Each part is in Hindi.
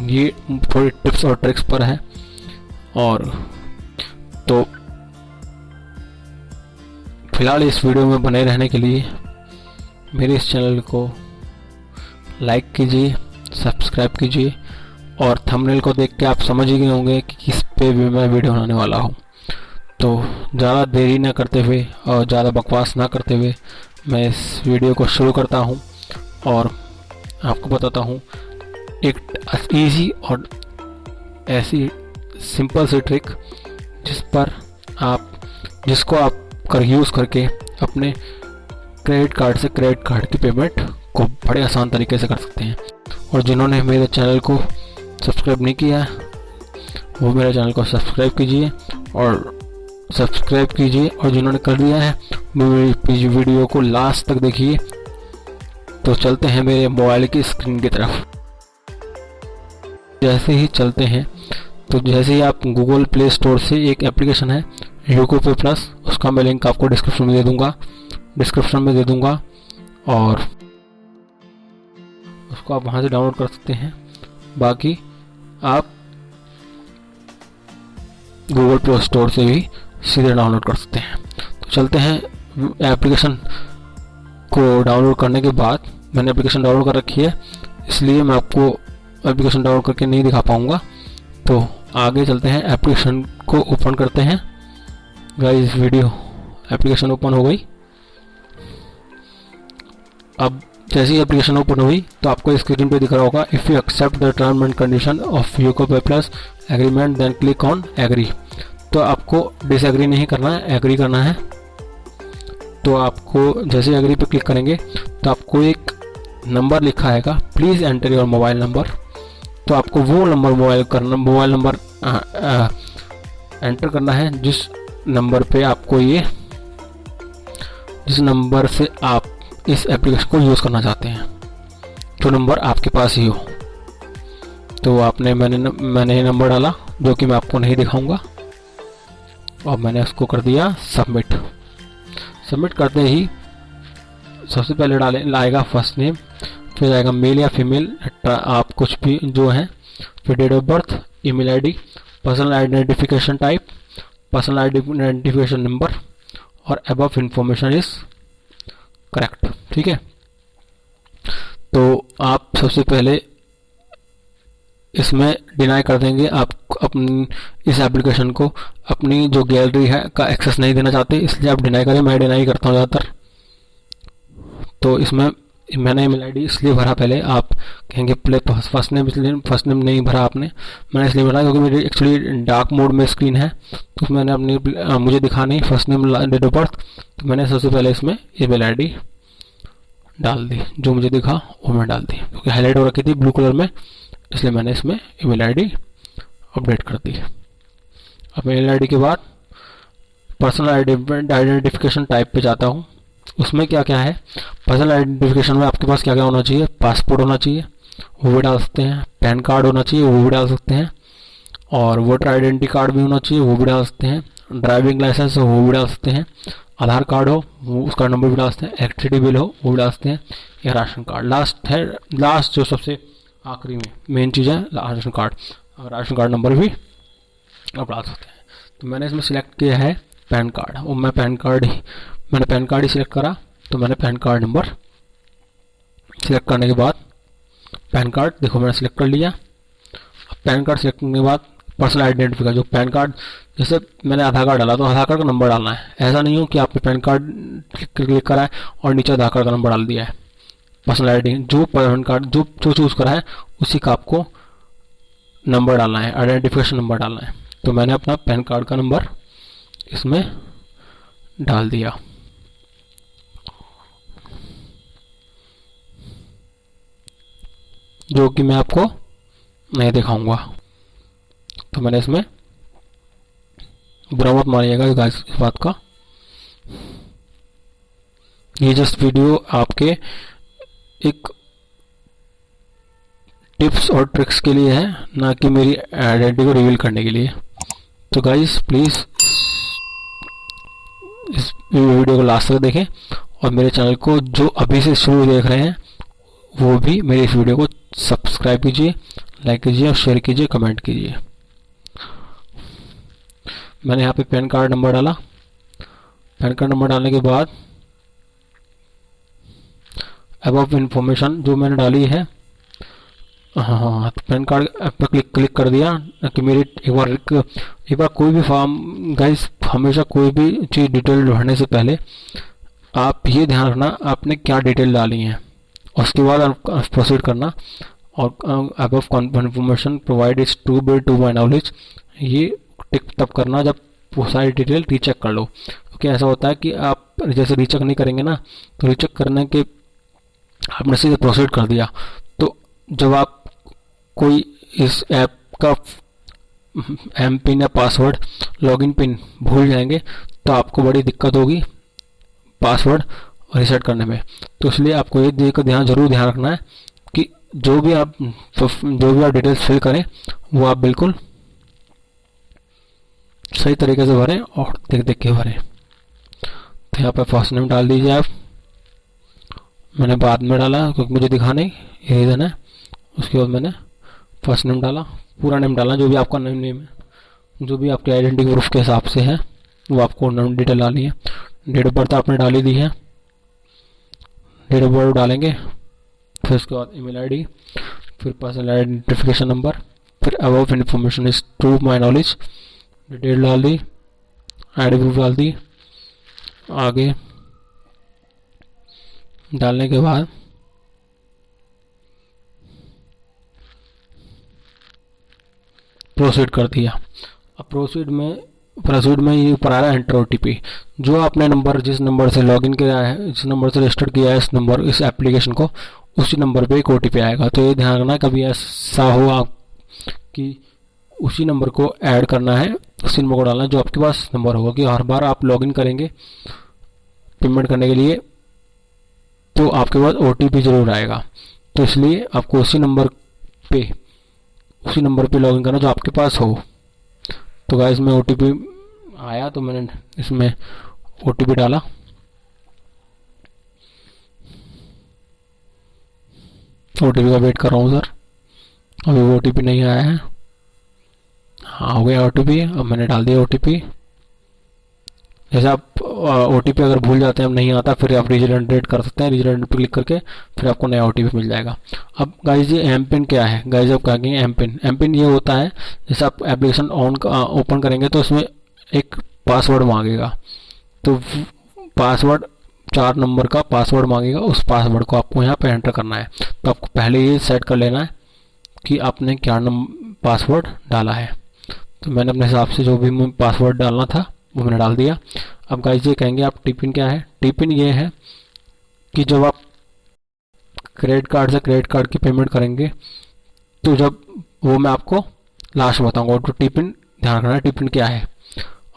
ये थोड़ी टिप्स और ट्रिक्स पर है। और तो फिलहाल इस वीडियो में बने रहने के लिए मेरे इस चैनल को लाइक कीजिए, सब्सक्राइब कीजिए, और थंबनेल को देख के आप समझ ही गए होंगे कि किस पे भी मैं वीडियो बनाने वाला हूँ। तो ज़्यादा देरी ना करते हुए और ज़्यादा बकवास ना करते हुए मैं इस वीडियो को शुरू करता हूँ और आपको बताता हूँ एक इजी और ऐसी सिंपल सी ट्रिक जिसको आप यूज़ करके अपने क्रेडिट कार्ड से क्रेडिट कार्ड की पेमेंट को बड़े आसान तरीके से कर सकते हैं। और जिन्होंने मेरे चैनल को सब्सक्राइब नहीं किया है वो मेरे चैनल को सब्सक्राइब कीजिए, और जिन्होंने कर दिया है मेरी वीडियो को लास्ट तक देखिए। तो चलते हैं मेरे मोबाइल की स्क्रीन की तरफ। जैसे ही चलते हैं तो जैसे ही आप गूगल प्ले स्टोर से एक एप्लीकेशन है यूको पे प्लस, उसका मैं लिंक आपको डिस्क्रिप्शन में दे दूंगा और उसको आप वहां से डाउनलोड कर सकते हैं। बाकी आप गूगल प्ले स्टोर से भी सीधे डाउनलोड कर सकते हैं। तो चलते हैं एप्लीकेशन को डाउनलोड करने के बाद। मैंने एप्लीकेशन डाउनलोड कर रखी है, इसलिए मैं आपको एप्लीकेशन डाउनलोड करके नहीं दिखा पाऊंगा। तो आगे चलते हैं, एप्लीकेशन को ओपन करते हैं। गाइस वीडियो एप्लीकेशन ओपन हो गई। अब जैसे ही एप्लीकेशन ओपन हुई तो आपको स्क्रीन पे दिख रहा होगा if you accept the term and condition of UCO pay plus agreement then click on agree. तो आपको डिसएग्री नहीं करना है, एग्री करना है। तो आपको जैसे एग्री पे क्लिक करेंगे तो आपको एक नंबर लिखा आएगा, please enter your mobile number. तो आपको वो मोबाइल नंबर एंटर करना है जिस नंबर से आप इस एप्लीकेशन को यूज़ करना चाहते हैं, जो नंबर आपके पास ही हो। तो मैंने नंबर डाला जो कि मैं आपको नहीं दिखाऊंगा, और मैंने उसको कर दिया सबमिट करते ही सबसे पहले लाएगा फर्स्ट नेम, फिर आएगा मेल या फीमेल, आप कुछ भी जो है, फिर date of birth, email ID, personal identification type, personal identification number, और अबव इंफॉर्मेशन इज करेक्ट। ठीक है। तो आप सबसे पहले इसमें डिनाई कर देंगे। आप अपनी इस एप्लीकेशन को अपनी जो गैलरी है का एक्सेस नहीं देना चाहते, इसलिए आप डिनाई करें। मैं डिनाई करता हूँ ज़्यादातर। तो इसमें मैंने ईमेल आईडी इसलिए भरा, पहले आप कहेंगे फर्स्ट नेम नहीं भरा आपने। मैंने इसलिए भरा क्योंकि मेरी एक्चुअली डार्क मोड में स्क्रीन है, तो मैंने मुझे दिखा नहीं first name date of birth, तो मैंने सबसे पहले इसमें ईमेल आईडी डाल दी, जो मुझे दिखा वो मैं डाल दी, क्योंकि हाईलाइट हो रखी थी ब्लू कलर में, इसलिए मैंने इसमें ईमेल आईडी अपडेट कर दी। अब ईमेल आईडी के बाद पर्सनल आइडेंटिफिकेशन टाइप पे जाता हूँ। उसमें क्या क्या है, पर्सनल आइडेंटिफिकेशन में आपके पास क्या क्या होना चाहिए, पासपोर्ट होना चाहिए, वो भी डाल सकते हैं, पैन कार्ड होना चाहिए, वो भी डाल सकते हैं, और वोटर आइडेंटिटी कार्ड भी होना चाहिए, वो भी डाल सकते हैं, ड्राइविंग लाइसेंस हो वो भी डाल सकते हैं, आधार कार्ड हो वो उसका नंबर भी डाल सकते हैं, इलेक्ट्रिसिटी बिल हो वो भी डाल सकते हैं, या राशन कार्ड लास्ट जो सबसे आखिरी में मेन चीज़ है राशन कार्ड, और राशन कार्ड नंबर भी आप डाल सकते हैं। तो मैंने इसमें सिलेक्ट किया है पैन कार्ड, और मैंने पैन कार्ड ही सिलेक्ट करा। तो मैंने पैन कार्ड नंबर सिलेक्ट करने के बाद पैन कार्ड देखो मैंने सिलेक्ट कर लिया। अब पैन कार्ड सिलेक्ट करने के बाद पर्सनल आइडेंटिफिकेशन, जो पैन कार्ड जैसे मैंने आधार कार्ड डाला तो आधार कार्ड का नंबर डालना है। ऐसा नहीं हो कि आपने पैन कार्ड क्लिक करा है और नीचे आधार कार्ड का नंबर डाल दिया है। पर्सनल आइडेंटिटी जो पैन कार्ड जो चूज़ करा है उसी का आपको नंबर डालना है, आइडेंटिफिकेशन नंबर डालना है। तो मैंने अपना पैन कार्ड का नंबर इसमें डाल दिया। जो कि मैं आपको नहीं दिखाऊंगा। तो मैंने इसमें बुरा मत मानिएगा गाइस इस बात का। ये जस्ट वीडियो आपके एक टिप्स और ट्रिक्स के लिए है, ना कि मेरी आइडेंटिटी को रिवील करने के लिए। तो गाइस प्लीज़ इस वीडियो को लास्ट तक देखें, और मेरे चैनल को जो अभी से शुरू देख रहे हैं वो भी मेरे इस वीडियो को सब्सक्राइब कीजिए, लाइक कीजिए, शेयर कीजिए, कमेंट कीजिए। मैंने यहाँ पे पैन कार्ड नंबर डाला। पैन कार्ड नंबर डालने के बाद अबव इन्फॉर्मेशन जो मैंने डाली है, हाँ, तो पैन कार्ड पर क्लिक कर दिया कि मेरी एक बार कोई भी फॉर्म गाइस, हमेशा कोई भी चीज़ डिटेल भरने से पहले आप ये ध्यान रखना आपने क्या डिटेल डाली है, उसके बाद प्रोसीड करना। और above information provide is to be to my knowledge, ये टिक तब करना जब वो सारी डिटेल रीचेक कर लो। क्योंकि ऐसा होता है कि आप जैसे रीचेक नहीं करेंगे ना, तो रीचेक करने के आपने सीधे प्रोसीड कर दिया, तो जब आप कोई इस ऐप का एम पिन या पासवर्ड लॉगिन पिन भूल जाएंगे तो आपको बड़ी दिक्कत होगी पासवर्ड रीसेट करने में। तो इसलिए आपको ये जरूर ध्यान रखना है कि जो भी आप डिटेल्स फिल करें वो आप बिल्कुल सही तरीके से भरें और देख देख के भरें। तो यहाँ पर फर्स्ट नेम डाल दीजिए आप। मैंने बाद में डाला क्योंकि मुझे दिखा नहीं, ये रीज़न है। उसके बाद मैंने फर्स्ट नेम डाला, पूरा नेम डाला, जो भी आपका नेम है, जो भी आपके आइडेंटिटी प्रूफ के हिसाब से है वो आपको नेम डिटेल डालनी है। डेट ऑफ बर्थ आपने डाली दी है, डेट ऑफ बर्थ डालेंगे। फिर उसके बाद ईमेल आईडी, फिर पर्सनल आइडेंटिफिकेशन नंबर, फिर above information is to my knowledge, detail डाल दी, आईडी प्रूफ डाल दी। आगे डालने के बाद प्रोसीड कर दिया। अब प्रोसीड में ये ऊपर आ रहा है एंटर ओटीपी। जो आपने नंबर जिस नंबर से लॉगिन किया है, जिस नंबर से रजिस्टर किया है इस एप्लीकेशन को, उसी नंबर पे एक ओटीपी आएगा। तो ये ध्यान रखना कभी ऐसा हो आप कि उसी नंबर को ऐड करना है, उसी नंबर को डालना है जो आपके पास नंबर होगा। कि हर बार आप लॉगिन करेंगे पेमेंट करने के लिए तो आपके पास ओटीपी जरूर आएगा। तो इसलिए आपको उसी नंबर पे लॉगिन करना जो आपके पास हो। तो गाइस में ओटीपी आया तो मैंने इसमें ओटीपी डाला। ओटीपी का वेट कर रहा हूँ सर, अभी वो ओटीपी नहीं आया है। हाँ, हो गया ओटीपी। अब मैंने डाल दिया ओटीपी। जैसे आप ओटीपी अगर भूल जाते हैं, नहीं आता, फिर आप रीजनरेट कर सकते हैं। रीजनरेट पे क्लिक करके फिर आपको नया ओटीपी मिल जाएगा। अब गाइस ये एम पिन क्या है, गाइस आप कहेंगे एम पिन ये होता है जैसे आप एप्लीकेशन ओपन करेंगे तो उसमें एक पासवर्ड मांगेगा। तो पासवर्ड 4 नंबर का पासवर्ड मांगेगा, उस पासवर्ड को आपको यहाँ पे एंटर करना है। तो आपको पहले ये सेट कर लेना है कि आपने क्या पासवर्ड डाला है। तो मैंने अपने हिसाब से जो भी पासवर्ड डालना था वो मैंने डाल दिया। अब गाइस ये कहेंगे आप टिपिन क्या है। टिपिन ये है कि जब आप क्रेडिट कार्ड से क्रेडिट कार्ड की पेमेंट करेंगे तो जब वो मैं आपको लास्ट में बताऊंगा। तो टिपिन ध्यान रखना है टिपिन क्या है।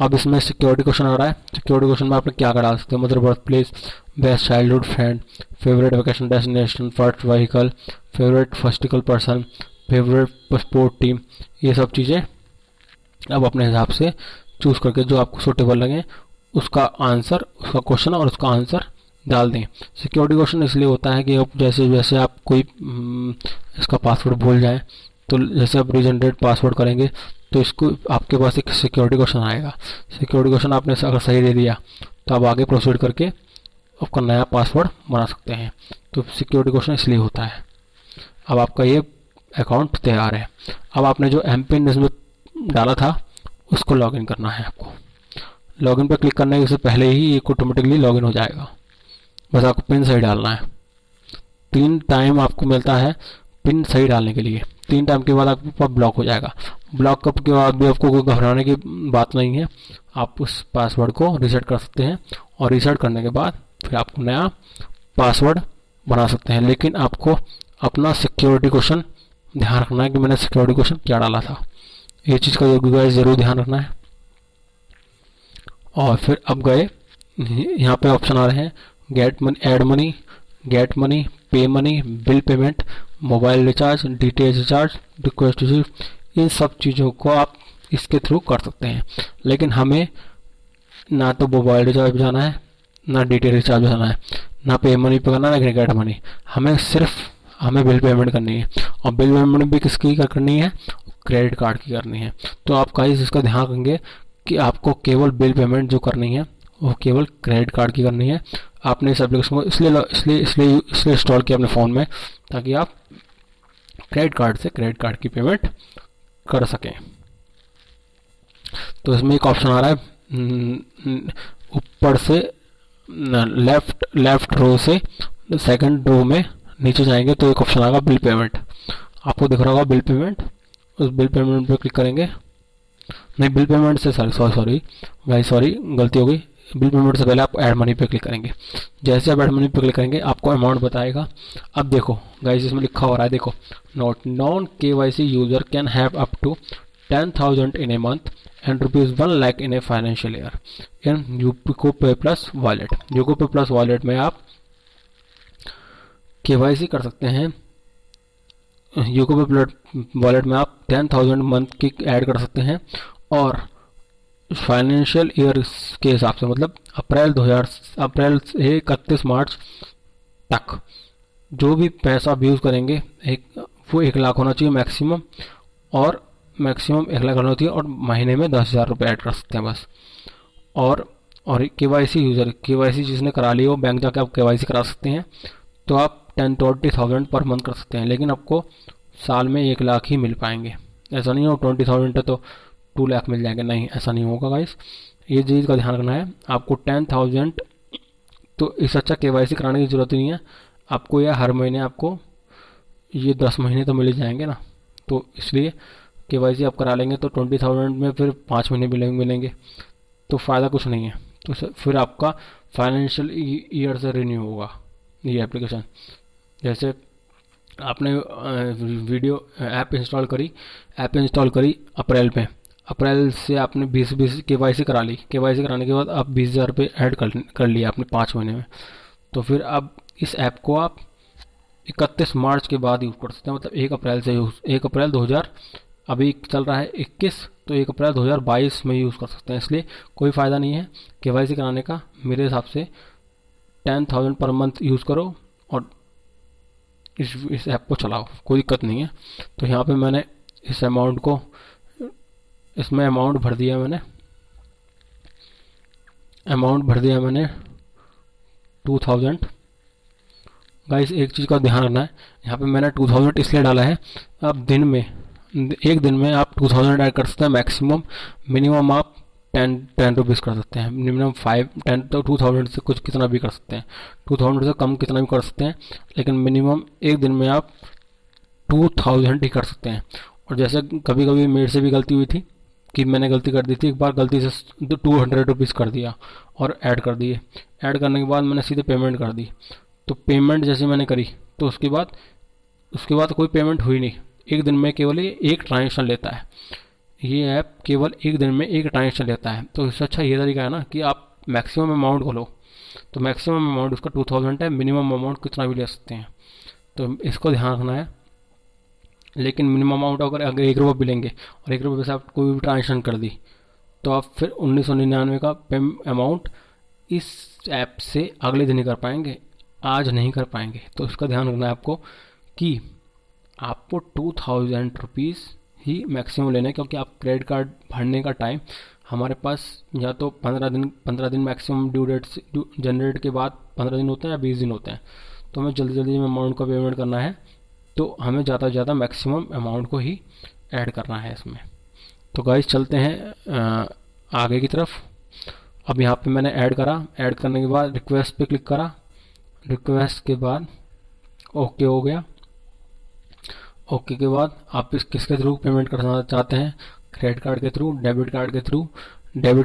अब इसमें सिक्योरिटी क्वेश्चन आ रहा है। सिक्योरिटी क्वेश्चन में आपने क्या क्या डाल सकते हो, मतलब birth place, best childhood friend, favourite vacation destination, first vehicle, favourite festival person, favourite sport team, ये सब चीज़ें अब अपने हिसाब से चूज़ करके जो आपको सूटेबल लगे उसका आंसर, उसका क्वेश्चन और उसका आंसर डाल दें। सिक्योरिटी क्वेश्चन इसलिए होता है कि अब जैसे आप कोई इसका पासवर्ड भूल जाएं, तो जैसे आप रीजनरेट पासवर्ड करेंगे तो इसको आपके पास एक सिक्योरिटी क्वेश्चन आएगा। सिक्योरिटी क्वेश्चन आपने अगर सही दे दिया तो आप आगे प्रोसीड करके आपका नया पासवर्ड बना सकते हैं। तो सिक्योरिटी क्वेश्चन इसलिए होता है। अब आपका ये अकाउंट तैयार है। अब आपने जो एम पिन इसमें डाला था उसको लॉगिन करना है। आपको लॉगिन पर क्लिक करने से पहले ही एक ऑटोमेटिकली लॉगिन हो जाएगा। बस आपको पिन सही डालना है। 3 टाइम आपको मिलता है पिन सही डालने के लिए। 3 टाइम के बाद आपका ब्लॉक हो जाएगा। ब्लॉक कब के बाद भी आपको कोई घबराने की बात नहीं है, आप उस पासवर्ड को रीसेट कर सकते हैं और रीसेट करने के बाद फिर आपको नया पासवर्ड बना सकते हैं। लेकिन आपको अपना सिक्योरिटी क्वेश्चन ध्यान रखना है कि मैंने सिक्योरिटी क्वेश्चन क्या डाला था। ये चीज़ का ज़रूर ध्यान रखना है। और फिर अब गए यहाँ पे ऑप्शन आ रहे हैं get money, add money, get money, pay money, bill payment, mobile recharge, DTH recharge, request receive. इन सब चीज़ों को आप इसके थ्रू कर सकते हैं। लेकिन हमें ना तो मोबाइल रिचार्ज पे जाना है, ना डीटीएच रिचार्ज पे जाना है, ना पे मनी पे करना है, ना गेट मनी। हमें सिर्फ हमें बिल पेमेंट करनी है, और बिल पेमेंट भी किसकी करनी है, क्रेडिट कार्ड की करनी है। तो आप गाइस इसका ध्यान रखेंगे कि आपको केवल बिल पेमेंट जो करनी है वो केवल क्रेडिट कार्ड की करनी है। आपने इस एप्लीकेशन को इसलिए इंस्टॉल किया अपने फ़ोन में ताकि आप क्रेडिट कार्ड से क्रेडिट कार्ड की पेमेंट कर सकें। तो इसमें एक ऑप्शन आ रहा है ऊपर से, लेफ्ट लेफ्ट रो से सेकंड रो में नीचे जाएंगे तो एक ऑप्शन आएगा बिल पेमेंट, आपको दिख रहा होगा बिल पेमेंट। उस बिल पेमेंट पे क्लिक करेंगे, नहीं बिल पेमेंट से सॉरी सॉरी सॉरी भाई सॉरी गलती हो गई, बिल पेमेंट से पहले आप ऐड मनी पे क्लिक करेंगे। जैसे आप ऐड मनी पे क्लिक करेंगे आपको अमाउंट बताएगा। अब देखो गाइस इसमें लिखा हो रहा है, देखो note non KYC user can have up to 10,000 in a month and ₹1 lakh in a financial year in UCO pay plus wallet. UCO pay plus wallet में आप KYC कर सकते हैं। यूको पे वॉलेट में आप 10,000 मंथ की ऐड कर सकते हैं, और फाइनेंशियल ईयर के हिसाब से मतलब अप्रैल से 31 मार्च तक जो भी पैसा आप यूज़ करेंगे वो 1 लाख होना चाहिए मैक्सिमम, और मैक्सिमम 1 लाख होना चाहिए, और महीने में 10,000 रुपये ऐड कर सकते हैं बस। और KYC यूज़र KYC जिसने करा ली हो बैंक जाके आप KYC करा सकते हैं, तो आप 20,000 पर मंथ कर सकते हैं, लेकिन आपको साल में 1 लाख ही मिल पाएंगे। ऐसा नहीं हो 20,000 है तो 2 लाख मिल जाएंगे, नहीं ऐसा नहीं होगा गाइस, ये चीज़ का ध्यान रखना है आपको। 10,000 तो इस अच्छा KYC कराने की ज़रूरत नहीं है आपको, यह हर महीने आपको ये 10 महीने तो मिल ही जाएंगे ना, तो इसलिए KYC आप करा लेंगे तो 20,000 में फिर 5 महीने मिलेंगे, तो फ़ायदा कुछ नहीं है। तो फिर आपका फाइनेंशियल ईयर से रिन्यू होगा ये एप्लीकेशन। जैसे आपने ऐप इंस्टॉल करी अप्रैल से आपने 20 KYC करा ली, KYC कराने के बाद आप 20,000 रुपये ऐड कर लिया आपने 5 महीने में, तो फिर अब इस ऐप को आप 31 मार्च के बाद यूज़ कर सकते हैं, मतलब 1 अप्रैल 2000 अभी चल रहा है 21, तो 1 अप्रैल 2022 में यूज़ कर सकते हैं। इसलिए कोई फ़ायदा नहीं है KYC कराने का, मेरे हिसाब से 10,000 पर मंथ यूज़ करो और इस ऐप को चलाओ, कोई दिक्कत नहीं है। तो यहाँ पे मैंने इस अमाउंट को इसमें अमाउंट भर दिया मैंने 2,000। गाइस एक चीज़ का ध्यान रखना है, यहाँ पे मैंने 2,000 इसलिए डाला है, आप एक दिन में आप 2,000 ऐड कर सकते हैं मैक्सिमम, मिनिमम आप 10 रुपीज़ कर सकते हैं, मिनिमम 5-10, तो 2,000 से कुछ कितना भी कर सकते हैं, 2,000 से कम कितना भी कर सकते हैं, लेकिन मिनिमम एक दिन में आप 2,000 ही कर सकते हैं। और जैसे कभी कभी मेरे से भी गलती हुई थी कि मैंने गलती कर दी थी, एक बार गलती से 200 रुपीज़ कर दिया और ऐड कर दिए, ऐड करने के बाद मैंने सीधे पेमेंट कर दी, तो पेमेंट जैसे मैंने करी तो उसके बाद कोई पेमेंट हुई नहीं। एक दिन में केवल ये एक ट्रांजेक्शन लेता है, ये ऐप केवल एक दिन में एक ट्रांजेक्शन लेता है। तो इससे अच्छा ये तरीका है ना कि आप मैक्सिमम अमाउंट को लो, तो मैक्सिमम अमाउंट उसका 2,000 है, मिनिमम अमाउंट कितना भी ले सकते हैं, तो इसको ध्यान रखना है। लेकिन मिनिमम अमाउंट अगर 1 रुपये भी लेंगे और 1 रुपये से आप कोई भी ट्रांजेक्शन कर दी, तो आप फिर 1999 का अमाउंट इस ऐप से अगले दिन ही कर पाएंगे, आज नहीं कर पाएंगे। तो इसका ध्यान रखना है आपको कि आपको 2,000 रुपीज़ ही मैक्सिमम लेना है, क्योंकि आप क्रेडिट कार्ड भरने का टाइम हमारे पास या तो 15 दिन मैक्सिमम ड्यू डेट से जनरेट के बाद 15 दिन होते हैं या 20 दिन होते हैं, तो हमें जल्दी जल्दी में अमाउंट का पेमेंट करना है, तो हमें ज़्यादा से ज़्यादा मैक्सिमम अमाउंट को ही ऐड करना है इसमें। तो गाइस चलते हैं आगे की तरफ। अब यहाँ पे मैंने ऐड करने के बाद रिक्वेस्ट पे क्लिक करा, रिक्वेस्ट के बाद ओके हो गया। ओके के बाद आप किसके थ्रू पेमेंट करना चाहते हैं, क्रेडिट कार्ड के थ्रू, डेबिट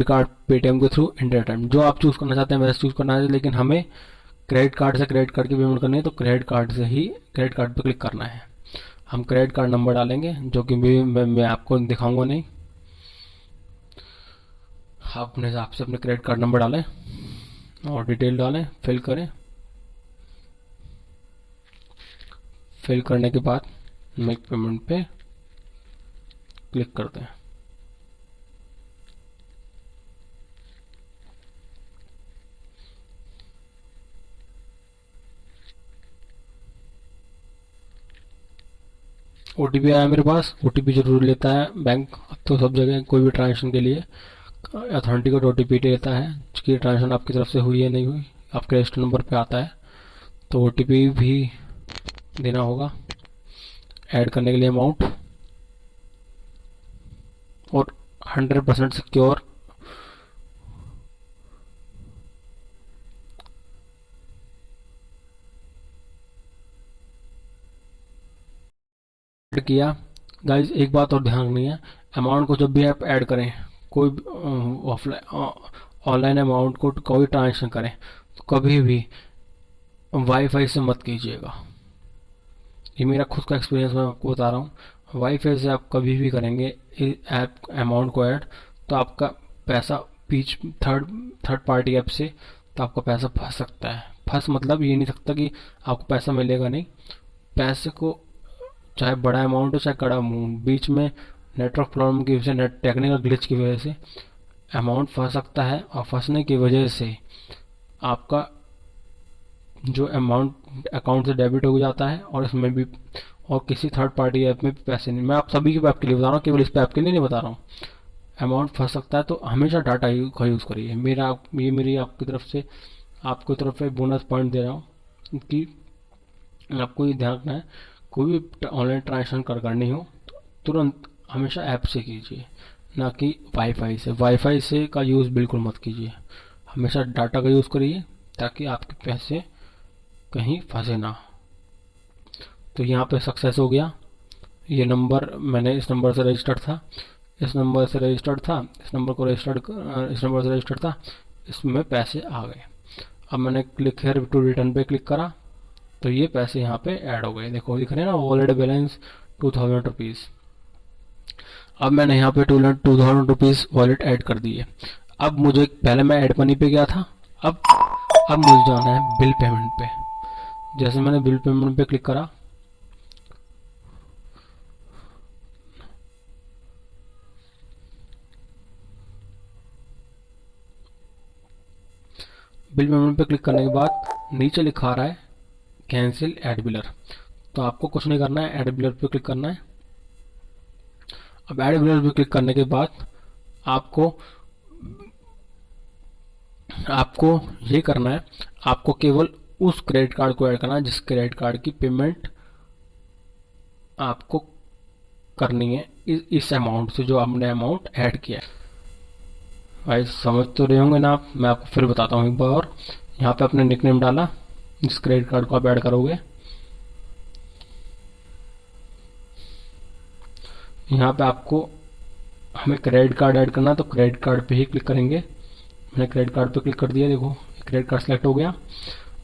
कार्ड पेटीएम के थ्रू, इंटरनेट, जो आप चूज़ करना चाहते हैं वैसे चूज़ करना है, लेकिन हमें क्रेडिट कार्ड से क्रेडिट कार्ड की पेमेंट करनी है, तो क्रेडिट कार्ड पे क्लिक करना है। हम क्रेडिट कार्ड नंबर डालेंगे, जो कि मैं आपको दिखाऊंगा नहीं, आप अपने हिसाब से अपने क्रेडिट कार्ड नंबर डालें और डिटेल डालें, फिल करें। फिल करने के बाद मेक पेमेंट पे क्लिक करते हैं। ओटीपी आया मेरे पास। ओटीपी जरूर लेता है बैंक, अब तो सब जगह कोई भी ट्रांजेक्शन के लिए अथेंटिकेट ओटीपी लेता है कि ट्रांजेक्शन आपकी तरफ से हुई है नहीं हुई, आपके रजिस्टर नंबर पे आता है। तो ओटीपी भी देना होगा ऐड करने के लिए अमाउंट, और 100% सिक्योर किया। गाइज एक बात और ध्यान रखनी है, अमाउंट को जब भी आप ऐड करें, कोई ऑफलाइन ऑनलाइन अमाउंट को कोई ट्रांजेक्शन करें, तो कभी भी वाईफाई से मत कीजिएगा। ये मेरा खुद का एक्सपीरियंस मैं आपको बता रहा हूँ। वाईफाई से आप कभी भी करेंगे ऐप अमाउंट को ऐड, तो आपका पैसा बीच थर्ड थर्ड पार्टी ऐप से, तो आपका पैसा फंस सकता है। फंस मतलब ये नहीं सकता कि आपको पैसा मिलेगा नहीं, पैसे को चाहे बड़ा अमाउंट हो चाहे कड़ा अमाउंट, बीच में नेटवर्क प्रॉब्लम की वजह से, नेट टेक्निकल ग्लिच की वजह से अमाउंट फंस सकता है, और फंसने की वजह से आपका जो अमाउंट अकाउंट से डेबिट हो जाता है, और इसमें भी और किसी थर्ड पार्टी ऐप में भी पैसे नहीं। मैं आप सभी के ऐप के लिए बता रहा हूँ, केवल इस पे ऐप के लिए नहीं बता रहा हूँ। अमाउंट फंस सकता है, तो हमेशा डाटा का यूज़ करिए। ये मेरी आपकी तरफ से बोनस पॉइंट दे रहा हूँ कि आपको ये ध्यान रखना है, कोई भी ऑनलाइन ट्रांजेक्शन करनी हो तो तुरंत हमेशा ऐप से कीजिए, ना कि वाईफाई से। वाईफाई से का यूज़ बिल्कुल मत कीजिए, हमेशा डाटा का यूज़ करिए, ताकि आपके पैसे कहीं फंसे ना। तो यहाँ पे सक्सेस हो गया। ये नंबर मैंने इस नंबर से रजिस्टर्ड था, इस नंबर से रजिस्टर्ड था, इस नंबर से रजिस्टर्ड था, इसमें पैसे आ गए। अब मैंने क्लिक हेयर टू रिटर्न पे क्लिक करा, तो ये पैसे यहाँ पे ऐड हो गए। देखो दिख रहे हैं ना, वॉलेट बैलेंस 2000 रुपीज़। अब मैंने यहाँ पे 2000 रुपीज़ वॉलेट ऐड कर दिए। अब मुझे पहले मैं ऐड मनी पे गया था, अब मुझे जाना है बिल पेमेंट पे। जैसे मैंने बिल पेमेंट पे क्लिक करा, बिल पेमेंट पे क्लिक करने के बाद नीचे लिखा आ रहा है कैंसिल एड बिलर। तो आपको कुछ नहीं करना है, एड बिलर पे क्लिक करना है। अब एड बिलर पे क्लिक करने के बाद आपको आपको ये करना है, आपको केवल उस क्रेडिट कार्ड को ऐड करना है जिस क्रेडिट कार्ड की पेमेंट आपको करनी है इस अमाउंट से, जो आपने अमाउंट ऐड किया है। भाई समझ तो रहे होंगे ना आप, मैं आपको फिर बताता हूँ एक बार और। यहाँ पे अपने निकनेम डाला जिस क्रेडिट कार्ड को आप ऐड करोगे, यहाँ पे आपको हमें क्रेडिट कार्ड ऐड करना है, तो क्रेडिट कार्ड पे ही क्लिक करेंगे। मैंने क्रेडिट कार्ड पे क्लिक कर दिया, देखो क्रेडिट कार्ड सेलेक्ट हो गया।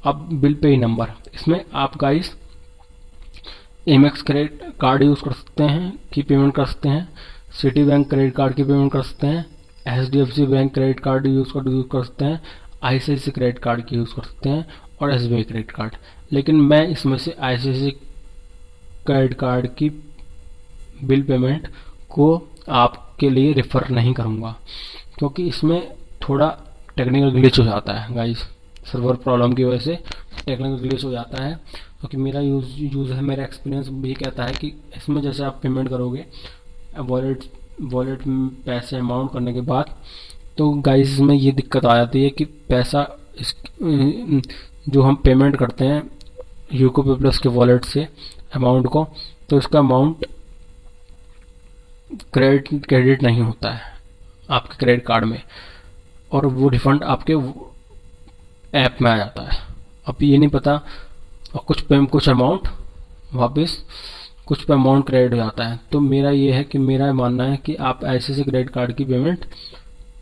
अब बिल पे नंबर, इसमें आप guys MX credit card use कर सकते हैं की पेमेंट कर सकते हैं, सिटी बैंक क्रेडिट कार्ड की पेमेंट कर सकते हैं, HDFC bank credit card use कर सकते हैं, आईसीआईसी क्रेडिट कार्ड की यूज़ कर सकते हैं, और एसबीआई क्रेडिट कार्ड। लेकिन मैं इसमें से आईसीआईसी क्रेडिट कार्ड की बिल पेमेंट को आपके लिए रेफ़र नहीं करूँगा, क्योंकि इसमें थोड़ा टेक्निकल ग्लिच हो जाता है गाइस। सर्वर प्रॉब्लम की वजह से टेक्निकल ग्लिच हो जाता है, क्योंकि मेरा यूज़ है, मेरा एक्सपीरियंस भी कहता है कि इसमें जैसे आप पेमेंट करोगे वॉलेट में पैसे अमाउंट करने के बाद, तो गाइस इसमें ये दिक्कत आ जाती है कि पैसा जो हम पेमेंट करते हैं यूको पे प्लस के वॉलेट से अमाउंट को, तो इसका अमाउंट क्रेडिट नहीं होता है आपके क्रेडिट कार्ड में, और वो रिफंड आपके ऐप में आ जाता है। अब ये नहीं पता, और कुछ अमाउंट वापस कुछ पे अमाउंट क्रेडिट हो जाता है। तो मेरा ये है कि मेरा मानना है कि आप ऐसे से क्रेडिट कार्ड की पेमेंट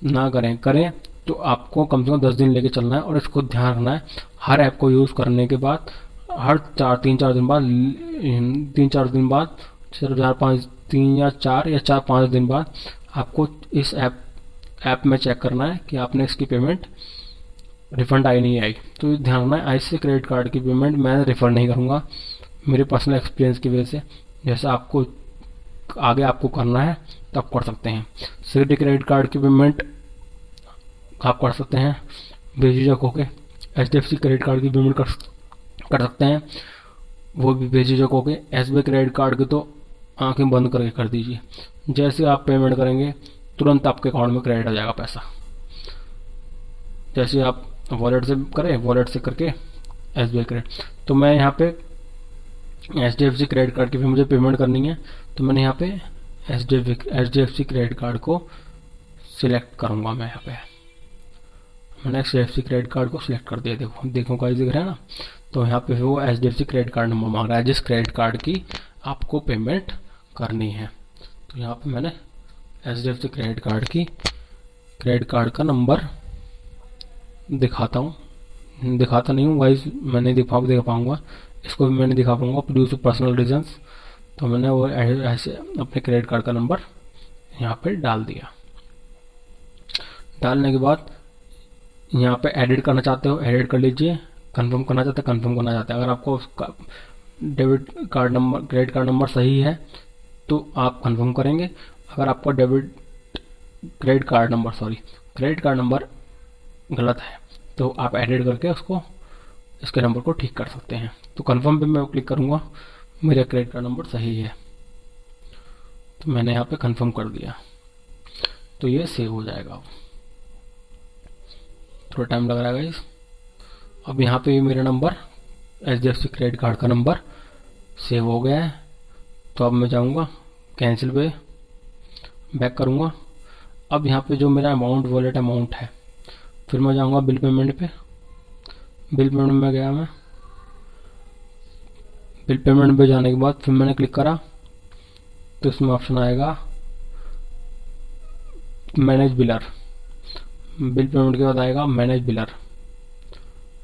ना करें तो आपको कम से कम 10 दिन लेके चलना है, और इसको ध्यान रखना है हर ऐप को यूज़ करने के बाद हर 3-4 दिन बाद 4-5 दिन बाद आपको इस ऐप में चेक करना है कि आपने इसकी पेमेंट रिफंड आई नहीं आई। तो ध्यान रखना है, ऐसे क्रेडिट कार्ड की पेमेंट मैं रिफंड नहीं करूँगा, मेरे पर्सनल एक्सपीरियंस की वजह से। जैसा आपको आगे आपको करना है तो आप कर सकते हैं। सिटी क्रेडिट कार्ड की पेमेंट आप कर सकते हैं बेझिझक होके, एचडीएफसी क्रेडिट कार्ड की पेमेंट कर सकते हैं वो भी बेझिझक होके। एसबीआई क्रेडिट कार्ड की तो आंखें बंद करके कर दीजिए। जैसे आप पेमेंट करेंगे तुरंत आपके अकाउंट में क्रेडिट हो जाएगा पैसा। जैसे आप वॉलेट से करें, वॉलेट से करके SBI क्रेडिट। तो मैं यहाँ पे HDFC क्रेडिट कार्ड की भी मुझे पेमेंट करनी है, तो मैंने यहाँ पे HDFC क्रेडिट कार्ड को सिलेक्ट करूँगा। मैं यहाँ पे मैंने HDFC क्रेडिट कार्ड को सिलेक्ट कर दिया। देखो गाइस, दिख रहा है ना। तो यहाँ पे वो HDFC क्रेडिट कार्ड नंबर मांग रहा है जिस क्रेडिट कार्ड की आपको पेमेंट करनी है। तो यहाँ पे मैंने HDFC क्रेडिट कार्ड का नंबर दिखाता नहीं हूँ गाइस, मैं नहीं दिखा पाऊंगा, इसको भी मैंने दिखा पाऊंगा ड्यू टू पर्सनल रीजंस। तो मैंने वो ऐसे अपने क्रेडिट कार्ड का नंबर यहाँ पे डाल दिया। डालने के बाद यहाँ पे एडिट करना चाहते हो एडिट कर लीजिए, कंफर्म करना चाहते हैं कंफर्म करना चाहते हैं। अगर आपको उसका क्रेडिट कार्ड नंबर सही है तो आप कंफर्म करेंगे। अगर आपका क्रेडिट कार्ड नंबर गलत है तो आप एडिट करके उसको इसके नंबर को ठीक कर सकते हैं। तो कंफर्म पे मैं क्लिक करूँगा, मेरा क्रेडिट कार्ड नंबर सही है, तो मैंने यहाँ पे कंफर्म कर दिया। तो ये सेव हो जाएगा। थोड़ा टाइम लग रहा है गाइस। अब यहाँ पे मेरा नंबर HDFC क्रेडिट कार्ड का नंबर सेव हो गया है। तो अब मैं जाऊँगा कैंसिल पे, बैक करूँगा। अब यहाँ पे जो मेरा वॉलेट अमाउंट है, फिर मैं जाऊँगा बिल पेमेंट पे। बिल पेमेंट में गया मैं, बिल पेमेंट पे जाने के बाद फिर मैंने क्लिक करा तो इसमें ऑप्शन आएगा मैनेज बिलर। बिल पेमेंट के बाद आएगा मैनेज बिलर।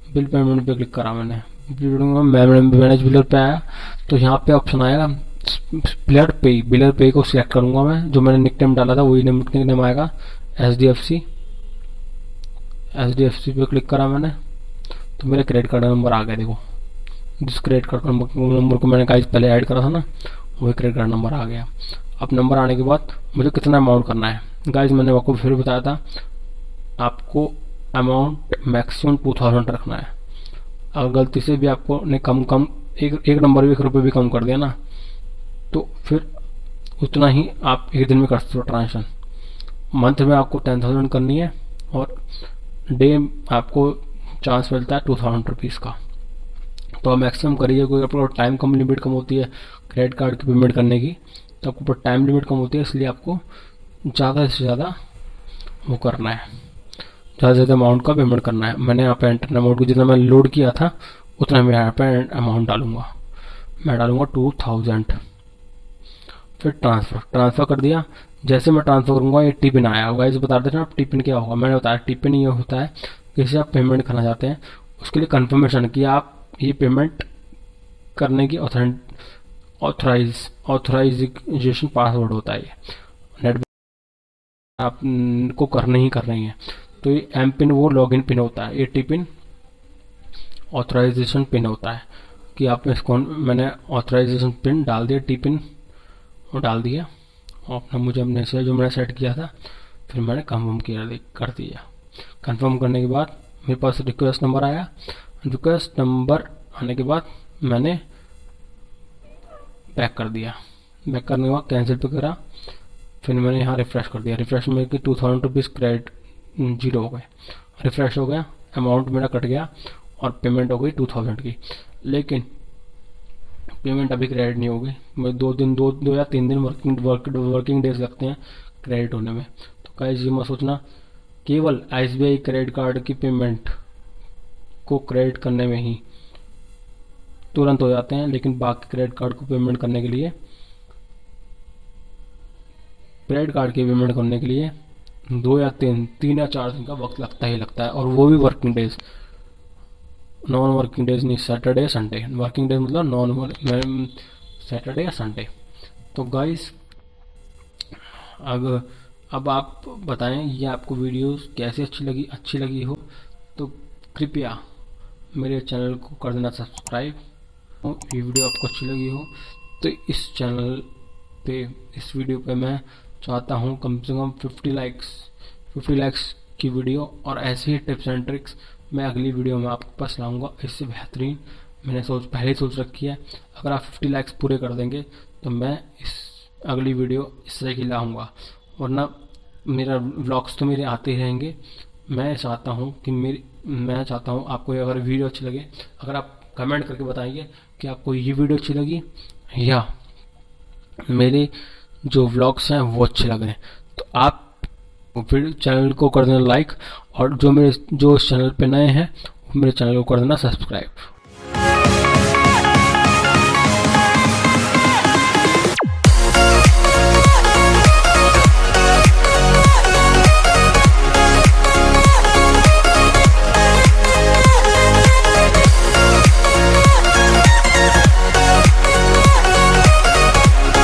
बिल पेमेंट पे क्लिक करा मैंने, मैनेज बिलर पे आया तो यहाँ पे ऑप्शन आएगा बिलर पे को सिलेक्ट करूंगा मैं। जो मैंने निक नेम डाला था वही निक नेम आएगा HDFC पे क्लिक करा मैंने तो मेरा क्रेडिट कार्ड नंबर आ गया। देखो जिस क्रेडिट कार्ड नंबर को मैंने गाइस पहले ऐड करा था ना, वही क्रेडिट कार्ड नंबर आ गया। अब नंबर आने के बाद मुझे कितना अमाउंट करना है गाइस, मैंने आपको फिर बताया था आपको अमाउंट मैक्सिमम 2000 रखना है। अगर गलती से भी आपको ने कम एक नंबर भी 1 रुपये भी कम कर दिया ना, तो फिर उतना ही आप एक दिन में कर सकते हो ट्रांजेक्शन। मंथ में आपको 10,000 करनी है और डे आपको चांस मिलता है 2000 रुपीज़ का। तो आप मैक्सिमम करिए, कोई आपको टाइम कम लिमिट कम होती है क्रेडिट कार्ड की पेमेंट करने की, तो आपको ऊपर टाइम लिमिट कम होती है, इसलिए आपको ज़्यादा से ज़्यादा वो करना है, ज़्यादा से ज़्यादा अमाउंट का पेमेंट करना है। मैंने यहाँ पे एंटर अमाउंट को जितना मैं लोड किया था उतना मैं यहाँ पे अमाउंट डालूंगा। मैं डालूंगा 2000। फिर ट्रांसफ़र कर दिया। जैसे मैं ट्रांसफ़र करूँगा ये टिपिन आया होगा। इसे बता देते हैं आप टिपिन क्या होगा। मैंने बताया टिपिन ये होता है किसी आप पेमेंट करना चाहते हैं उसके लिए कंफर्मेशन कि आप ये पेमेंट करने की ऑथराइजेशन पासवर्ड होता है। ये नेट आपको करने ही कर रही है तो ये एम पिन वो लॉगिन पिन होता है, ये टी पिन ऑथराइजेशन पिन होता है कि आप इसको मैंने ऑथराइजेशन पिन डाल दिया, टी पिन वो डाल दिया और अपना मुझे अपने से जो मैंने सेट किया था फिर मैंने कंफर्म कर दिया। कंफर्म करने के बाद मेरे पास रिक्वेस्ट नंबर आया। रिक्वेस्ट नंबर आने के बाद मैंने बैक कर दिया। बैक करने के बाद कैंसिल पे करा, फिर मैंने यहाँ रिफ्रेश कर दिया। रिफ्रेश में कि 2000 रुपीज़ क्रेडिट 0 हो गए, रिफ्रेश हो गया, अमाउंट मेरा कट गया और पेमेंट हो गई 2000 की। लेकिन पेमेंट अभी क्रेडिट नहीं होगी, मैं 2 या 3 दिन वर्किंग डेज लगते हैं क्रेडिट होने में। तो गाइस ये मत सोचना केवल SBI क्रेडिट कार्ड की पेमेंट को क्रेडिट करने में ही तुरंत हो जाते हैं, लेकिन बाकी क्रेडिट कार्ड को पेमेंट करने के लिए क्रेडिट कार्ड की पेमेंट करने के लिए 2 या 3 या 4 दिन का वक्त लगता ही लगता है, और वो भी working days, non working days नहीं, सैटरडे संडे। वर्किंग डेज मतलब नॉन सैटरडे या संडे। तो गाइस अब आप बताएं ये आपको वीडियो कैसे अच्छी लगी हो तो कृपया मेरे चैनल को कर देना सब्सक्राइब। ये वीडियो आपको अच्छी लगी हो तो इस चैनल पे इस वीडियो पे मैं चाहता हूँ कम से कम 50 लाइक्स की वीडियो, और ऐसे ही टिप्स एंड ट्रिक्स मैं अगली वीडियो में आपके पास लाऊंगा। इससे बेहतरीन मैंने पहले ही सोच रखी है। अगर आप 50 लाइक्स पूरे कर देंगे तो मैं इस अगली वीडियो इस तरह की लाऊंगा, वरना मेरा व्लॉग्स तो मेरे आते ही रहेंगे। मैं चाहता हूँ आपको अगर वीडियो अच्छी लगे, अगर आप कमेंट करके बताएंगे कि आपको ये वीडियो अच्छी लगी या मेरे जो व्लॉग्स हैं वो अच्छे लग रहे हैं, तो आप फिर चैनल को कर देना लाइक, और जो इस चैनल पे नए हैं मेरे चैनल को कर देना सब्सक्राइब।